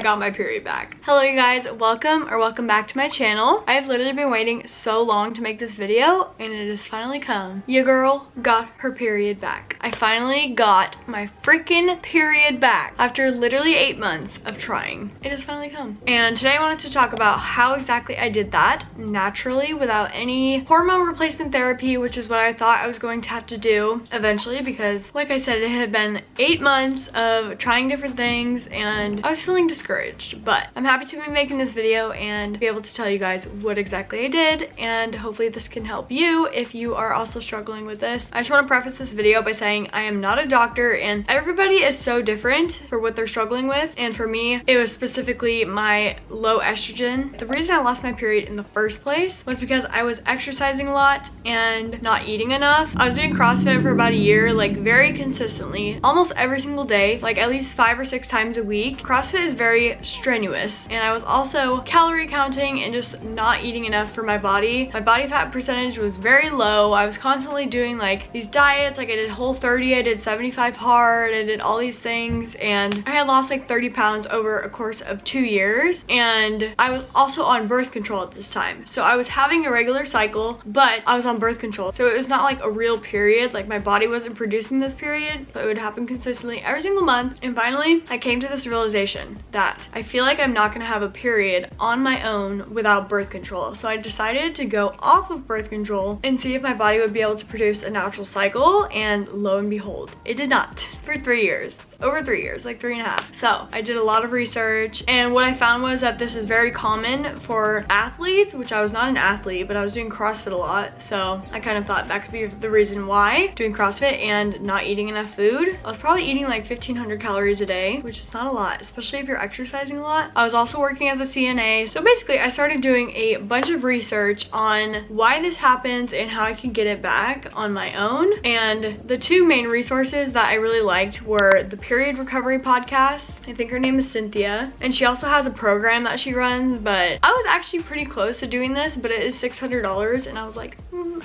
got my period back. Hello you guys, welcome back to my channel. I've literally been waiting so long to make this video and it has finally come. Your girl got her period back. I finally got my freaking period back after literally 8 months of trying. It has finally come. And today I wanted to talk about how exactly I did that naturally without any hormone replacement therapy, which is what I thought I was going to have to do eventually because, like I said, it had been 8 months of trying different things and I was feeling discouraged. But I'm happy to be making this video and be able to tell you guys what exactly I did, and hopefully this can help you if you are also struggling with this. I just want to preface this video by saying I am not a doctor and everybody is so different for what they're struggling with, and for me it was specifically my low estrogen. The reason I lost my period in the first place was because I was exercising a lot and not eating enough. I was doing CrossFit for about a year, like very consistently, almost every single day, like at least 5 or 6 times a week. CrossFit is very strenuous, and I was also calorie counting and just not eating enough for my body. My body fat percentage was very low. I was constantly doing like these diets, like I did Whole30, I did 75 hard, I did all these things, and I had lost like 30 pounds over a course of 2 years. And I was also on birth control at this time, so I was having a regular cycle, but I was on birth control, so it was not like a real period. Like my body wasn't producing this period, so it would happen consistently every single month. And finally I came to this realization that I feel like I'm not gonna have a period on my own without birth control, so I decided to go off of birth control and see if my body would be able to produce a natural cycle, and lo and behold, it did not for 3 years. Over 3 years, like 3.5. So I did a lot of research, and what I found was that this is very common for athletes, which I was not an athlete, but I was doing CrossFit a lot, so I kind of thought that could be the reason why. Doing CrossFit and not eating enough food. I was probably eating like 1,500 calories a day, which is not a lot, especially if you're exercising a lot. I was also working as a CNA, so basically I started doing a bunch of research on why this happens and how I can get it back on my own. And the two main resources that I really liked were the Period Recovery podcast. I think her name is Cynthia, and she also has a program that she runs, but I was actually pretty close to doing this, but it is $600, and I was like,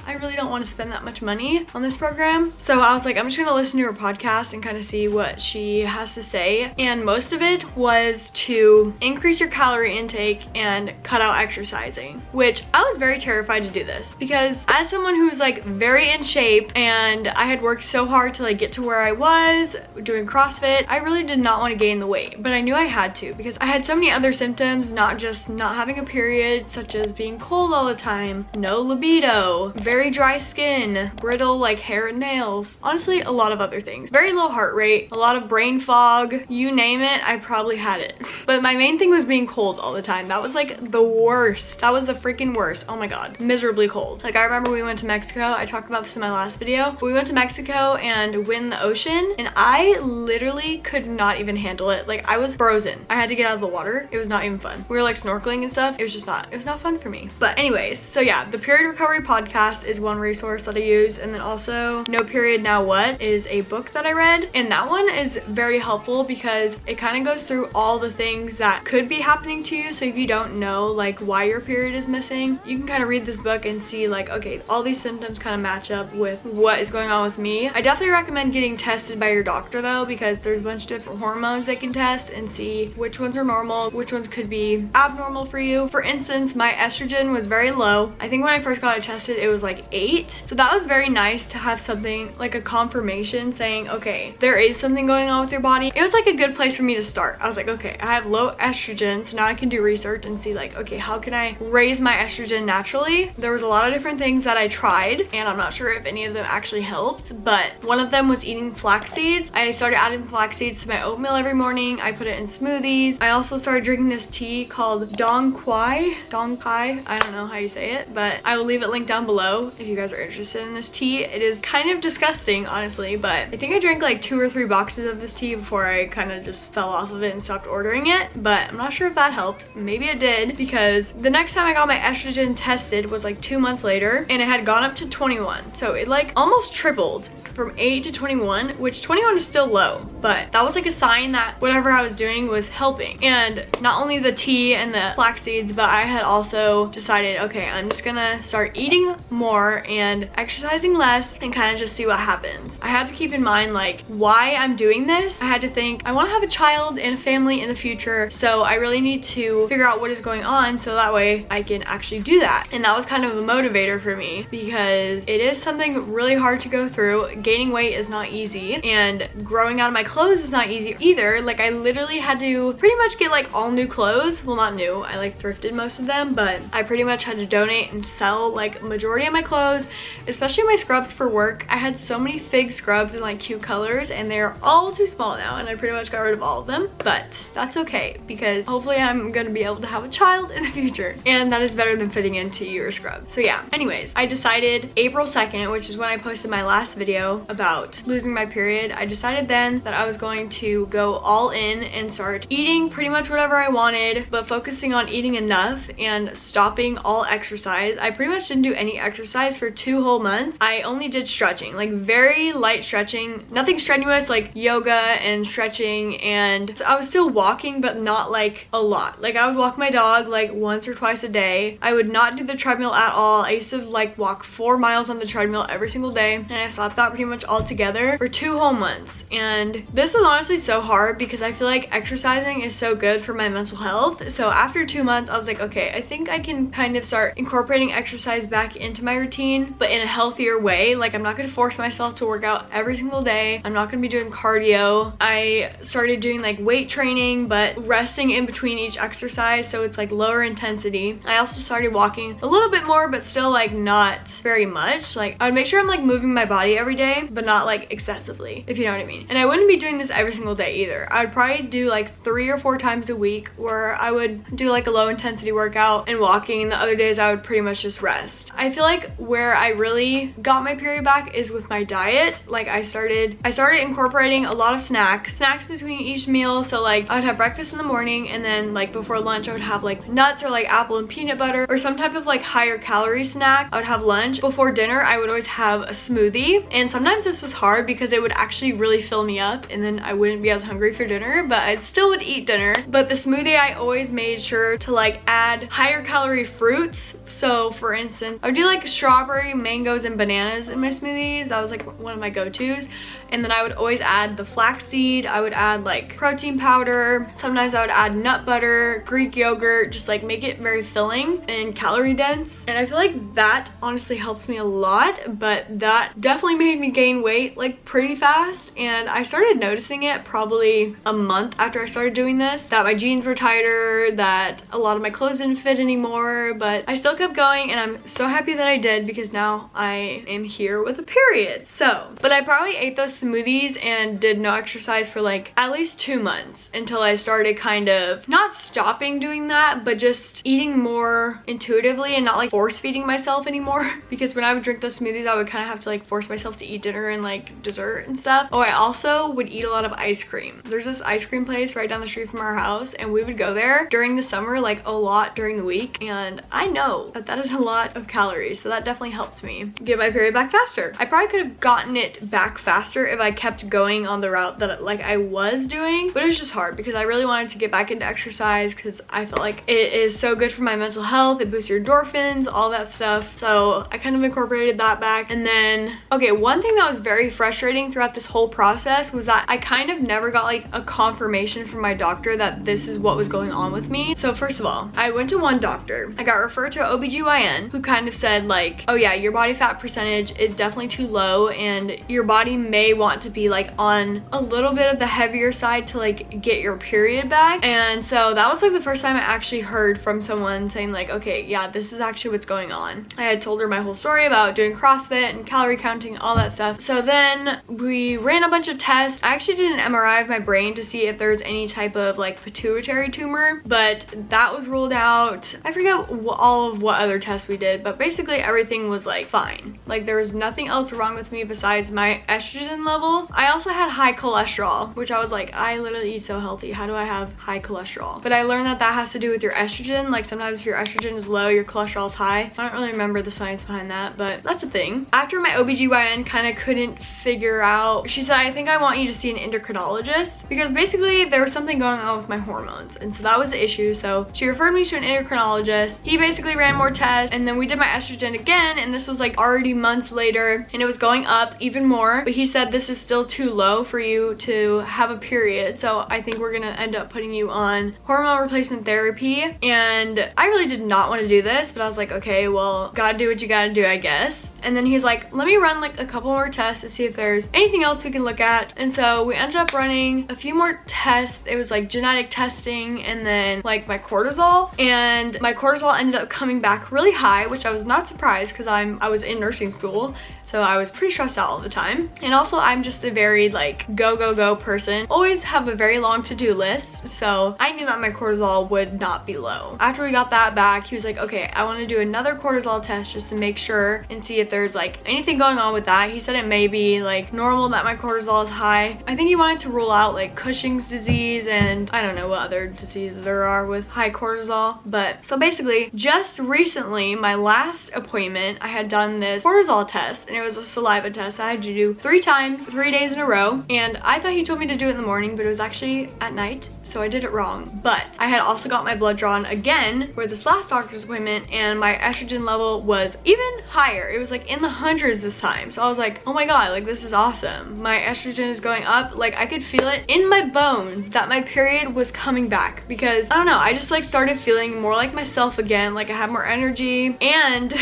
I really don't want to spend that much money on this program. So I was like, I'm just gonna listen to her podcast and kind of see what she has to say. And most of it was to increase your calorie intake and cut out exercising, which I was very terrified to do this because as someone who's like very in shape and I had worked so hard to like get to where I was doing CrossFit, I really did not want to gain the weight, but I knew I had to because I had so many other symptoms, not just not having a period, such as being cold all the time, no libido, very dry skin, brittle like hair and nails, honestly a lot of other things, very low heart rate, a lot of brain fog, you name it, I probably had it. But my main thing was being cold all the time. That was like the worst. That was the freaking worst. Oh my god, miserably cold. Like I remember we went to Mexico, I talked about this in my last video, we went to Mexico and went in the ocean, and I literally could not even handle it. Like I was frozen. I had to get out of the water. It was not even fun. We were like snorkeling and stuff. It was not fun for me. But anyways, so yeah, the Period Recovery podcast is one resource that I use, and then also No Period Now What is a book that I read, and that one is very helpful because it kind of goes through all the things that could be happening to you. So if you don't know like why your period is missing, you can kind of read this book and see like, okay, all these symptoms kind of match up with what is going on with me. I definitely recommend getting tested by your doctor though, because there's a bunch of different hormones they can test and see which ones are normal, which ones could be abnormal for you. For instance, my estrogen was very low. I think when I first got it tested it was like 8, so that was very nice to have something like a confirmation saying, okay, there is something going on with your body. It was like a good place for me to start. I was like, okay, I have low estrogen, so now I can do research and see like, okay, how can I raise my estrogen naturally? There was a lot of different things that I tried, and I'm not sure if any of them actually helped, but one of them was eating flax seeds. I started adding flax seeds to my oatmeal every morning. I put it in smoothies. I also started drinking this tea called Dong Quai. I don't know how you say it, but I will leave it linked down below if you guys are interested in this tea. It is kind of disgusting, honestly, but I think I drank like 2 or 3 boxes of this tea before I kind of just fell off of it and stopped ordering it, but I'm not sure if that helped. Maybe it did, because the next time I got my estrogen tested was like 2 months later, and it had gone up to 21, so it like almost tripled from 8 to 21, which 21 is still low, but that was like a sign that whatever I was doing was helping. And not only the tea and the flax seeds, but I had also decided, okay, I'm just gonna start eating more and exercising less and kind of just see what happens. I had to keep in mind like why I'm doing this. I had to think, I want to have a child and a family in the future, so I really need to figure out what is going on so that way I can actually do that. And that was kind of a motivator for me because it is something really hard to go through. Gaining weight is not easy, and growing out of my clothes was not easy either. Like I literally had to pretty much get like all new clothes. Well, not new, I like thrifted most of them, but I pretty much had to donate and sell like majority of my clothes, especially my scrubs for work. I had so many fig scrubs in like cute colors and they're all too small now, and I pretty much got rid of all of them, but that's okay because hopefully I'm gonna be able to have a child in the future, and that is better than fitting into your scrub. So yeah, anyways, I decided April 2nd, which is when I posted my last video about losing my period, I decided then that I was going to go all in and start eating pretty much whatever I wanted, but focusing on eating enough and stopping all exercise. I pretty much didn't do any exercise for 2 whole months. I only did stretching, like very light stretching, nothing strenuous like yoga and stretching, and I was still walking but not like a lot. Like I would walk my dog like once or twice a day. I would not do the treadmill at all. I used to like walk 4 miles on the treadmill every single day, and I stopped that pretty much altogether for 2 whole months. And this was honestly so hard because I feel like exercising is so good for my mental health. So after 2 months I was like, okay, I think I can kind of start incorporating exercise back into my routine, but in a healthier way. Like I'm not gonna force myself to work out every single day. I'm not gonna be doing cardio. I started doing like weight training but resting in between each exercise, so it's like lower intensity. I also started walking a little bit more, but still like not very much. Like I would make sure I'm like moving my body every day, but not like excessively, if you know what I mean. And I wouldn't be doing this every single day either. I would probably do like 3 or 4 times a week where I would do like a low intensity workout and walking, and the other days I would pretty much just rest. I feel like where I really got my period back is with my diet. Like I started incorporating a lot of snacks between each meal. So like I would have breakfast in the morning, and then like before lunch I would have like nuts or like apple and peanut butter or some type of like higher calorie snack. I would have lunch. Before dinner I would always have a smoothie, and sometimes this was hard because it would actually really fill me up and then I wouldn't be as hungry for dinner, but I still would eat dinner. But the smoothie, I always made sure to like add higher calorie fruits. So for instance, I would do like strawberry, mangoes, and bananas in my smoothies. That was like one of my go-tos. And then I would always add the flaxseed. I would add like protein powder. Sometimes I would add nut butter, Greek yogurt, just like make it very filling and calorie dense. And I feel like that honestly helped me a lot, but that definitely made me gain weight like pretty fast. And I started noticing it probably a month after I started doing this, that my jeans were tighter, that a lot of my clothes didn't fit anymore, but I still kept going, and I'm so happy that I did because now I am here with a period. So, but I probably ate those smoothies and did no exercise for like at least 2 months until I started kind of not stopping doing that, but just eating more intuitively and not like force feeding myself anymore. Because when I would drink those smoothies, I would kind of have to like force myself to eat dinner and like dessert and stuff. Oh, I also would eat a lot of ice cream. There's this ice cream place right down the street from our house, and we would go there during the summer like a lot during the week, and I know that that is a lot of calories, so that definitely helped me get my period back faster. I probably could have gotten it back faster if I kept going on the route that like I was doing, but it was just hard because I really wanted to get back into exercise because I felt like it is so good for my mental health. It boosts your endorphins, all that stuff. So I kind of incorporated that back. And then, okay, one thing that was very frustrating throughout this whole process was that I kind of never got like a confirmation from my doctor that this is what was going on with me. So first of all, I went to one doctor. I got referred to an OBGYN who kind of said like, oh yeah, your body fat percentage is definitely too low and your body may want to be like on a little bit of the heavier side to like get your period back. And so that was like the first time I actually heard from someone saying like, okay, yeah, this is actually what's going on. I had told her my whole story about doing CrossFit and calorie counting, all that stuff. So then we ran a bunch of tests. I actually did an MRI of my brain to see if there's any type of like pituitary tumor, but that was ruled out. I forget all of what other tests we did, but basically everything was like fine. Like there was nothing else wrong with me besides my estrogen level. I also had high cholesterol, which I was like, I literally eat so healthy. How do I have high cholesterol? But I learned that that has to do with your estrogen. Like sometimes if your estrogen is low, your cholesterol is high. I don't really remember the science behind that, but that's a thing. After my OBGYN kind of couldn't figure out, she said, I think I want you to see an endocrinologist, because basically there was something going on with my hormones. And so that was the issue. So she referred me to an endocrinologist. He basically ran more tests, and then we did my estrogen again, and this was like already months later, and it was going up even more. But he said, this is still too low for you to have a period, so I think we're gonna end up putting you on hormone replacement therapy. And I really did not want to do this, but I was like, okay, well, gotta do what you gotta do, I guess. And then he's like, let me run like a couple more tests to see if there's anything else we can look at. And so we ended up running a few more tests. It was like genetic testing and then like my cortisol. And my cortisol ended up coming back really high, which I was not surprised because I was in nursing school. So I was pretty stressed out all the time. And also I'm just a very like go, go, go person. Always have a very long to-do list. So I knew that my cortisol would not be low. After we got that back, he was like, okay, I want to do another cortisol test just to make sure and see if there's like anything going on with that. He said it may be like normal that my cortisol is high. I think he wanted to rule out like Cushing's disease and I don't know what other diseases there are with high cortisol. But so basically just recently, my last appointment, I had done this cortisol test, and it was a saliva test I had to do 3 times, 3 days in a row. And I thought he told me to do it in the morning, but it was actually at night. So I did it wrong. But I had also got my blood drawn again for this last doctor's appointment, and my estrogen level was even higher. It was like in the hundreds this time. So I was like, oh my god, like this is awesome. My estrogen is going up. Like I could feel it in my bones that my period was coming back, because I don't know, I just like started feeling more like myself again. Like I had more energy. And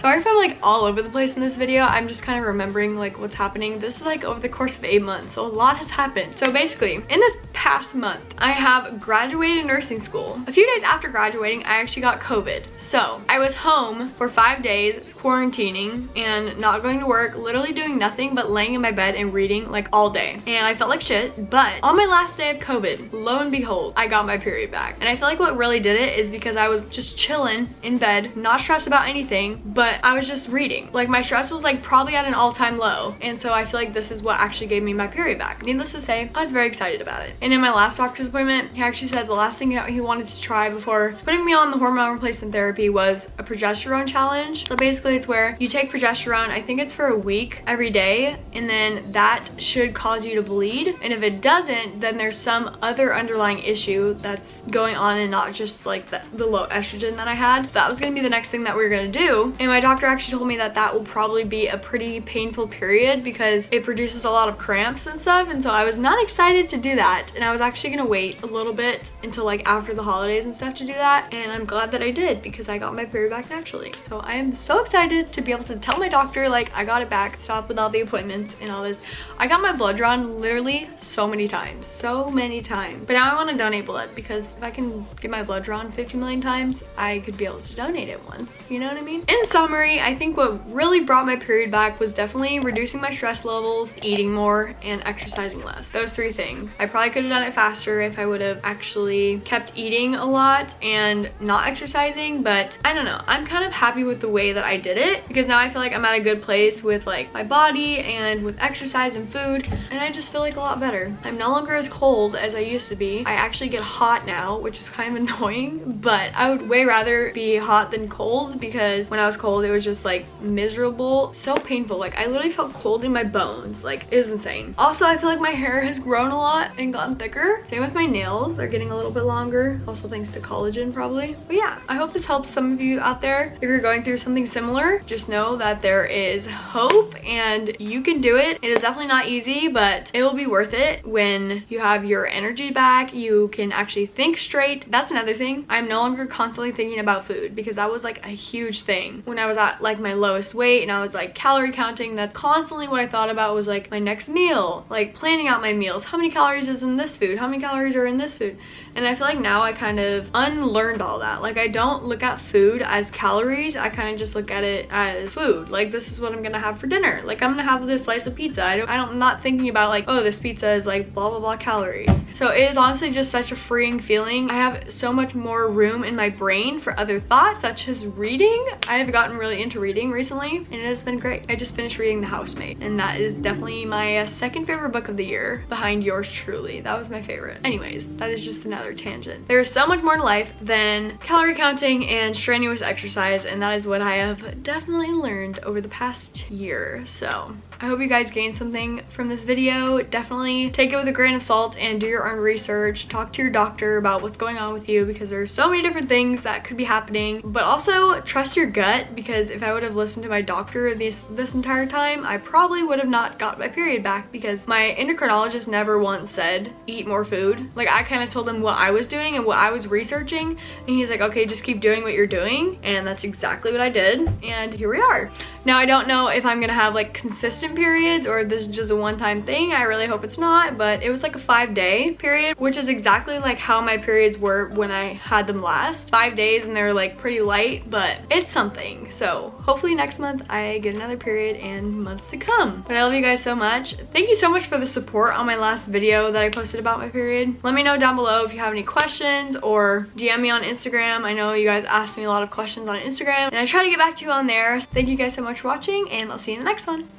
sorry if I'm like all over the place in this video. I'm just kind of remembering like what's happening. This is like over the course of 8 months, so a lot has happened. So basically in this past month, I have graduated nursing school. A few days after graduating, I actually got COVID. So I was home for 5 days quarantining and not going to work, literally doing nothing but laying in my bed and reading like all day. And I felt like shit. But on my last day of COVID, lo and behold, I got my period back. And I feel like what really did it is because I was just chilling in bed, not stressed about anything, but I was just reading. Like my stress was like probably at an all-time low. And so I feel like this is what actually gave me my period back. Needless to say, I was very excited about it. And in my last doctor's appointment, he actually said the last thing he wanted to try before putting me on the hormone replacement therapy was a progesterone challenge. So basically it's where you take progesterone, I think it's for a week every day, and then that should cause you to bleed. And if it doesn't, then there's some other underlying issue that's going on and not just like the low estrogen that I had. So that was gonna be the next thing that we were gonna do. And my doctor actually told me that that will probably be a pretty painful period because it produces a lot of cramps and stuff. And so I was not excited to do that. And I was actually gonna wait a little bit until like after the holidays and stuff to do that. And I'm glad that I did because I got my period back naturally. So I am so excited to be able to tell my doctor like I got it back, stop with all the appointments and all this. I got my blood drawn literally so many times. But now I want to donate blood, because if I can get my blood drawn 50 million times, I could be able to donate it once, you know what I mean? In summary, I think what really brought my period back was definitely reducing my stress levels, eating more, and exercising less. Those 3 things. I probably could have done it faster if I would have actually kept eating a lot and not exercising, but I don't know. I'm kind of happy with the way that I did it, because now I feel like I'm at a good place with like my body and with exercise and food, and I just feel like a lot better. I'm no longer as cold as I used to be. I actually get hot now, which is kind of annoying, but I would way rather be hot than cold, because when I was cold it was just like miserable, so painful. Like I literally felt cold in my bones. Like it was insane. Also, I feel like my hair has grown a lot and gotten thicker. Same with my nails, they're getting a little bit longer, also thanks to collagen probably. But yeah, I hope this helps some of you out there. If you're going through something similar, just know that there is hope and you can do it. It is definitely not easy, but it will be worth it when you have your energy back. You can actually think straight. That's another thing. I'm no longer constantly thinking about food, because that was like a huge thing when I was at like my lowest weight and I was like calorie counting. That's constantly what I thought about, was like my next meal, like planning out my meals. How many calories is in this food? How many calories are in this food? And I feel like now I kind of unlearned all that. Like, I don't look at food as calories. I kind of just look at it as food. Like, this is what I'm gonna have for dinner. Like, I'm gonna have this slice of pizza. I'm not thinking about like, oh, this pizza is like blah blah blah calories. So it is honestly just such a freeing feeling. I have so much more room in my brain for other thoughts, such as reading. I have gotten really into reading recently, and it has been great. I just finished reading The Housemaid, and that is definitely my second favorite book of the year, behind yours truly. That was my favorite. Anyways, that is just another tangent. There is so much more to life than calorie counting and strenuous exercise, and that is what I have definitely learned over the past year. So I hope you guys gained something from this video. Definitely take it with a grain of salt and do your own research. Talk to your doctor about what's going on with you, because there's so many different things that could be happening. But also trust your gut, because if I would have listened to my doctor this entire time, I probably would have not got my period back, because my endocrinologist never once said eat more food. Like, I kind of told him what I was doing and what I was researching, and he's like, okay, just keep doing what you're doing. And that's exactly what I did, and here we are. Now, I don't know if I'm gonna have like consistent periods or if this is just a one-time thing. I really hope it's not, but it was like a 5-day period, which is exactly like how my periods were when I had them last. 5 days, and they were like pretty light, but it's something. So hopefully next month I get another period and months to come. But I love you guys so much. Thank you so much for the support on my last video that I posted about my period. Let me know down below if you have any questions, or DM me on Instagram. I know you guys asked me a lot of questions on Instagram, and I try to get back to you on there. Thank you guys so much for watching, and I'll see you in the next one.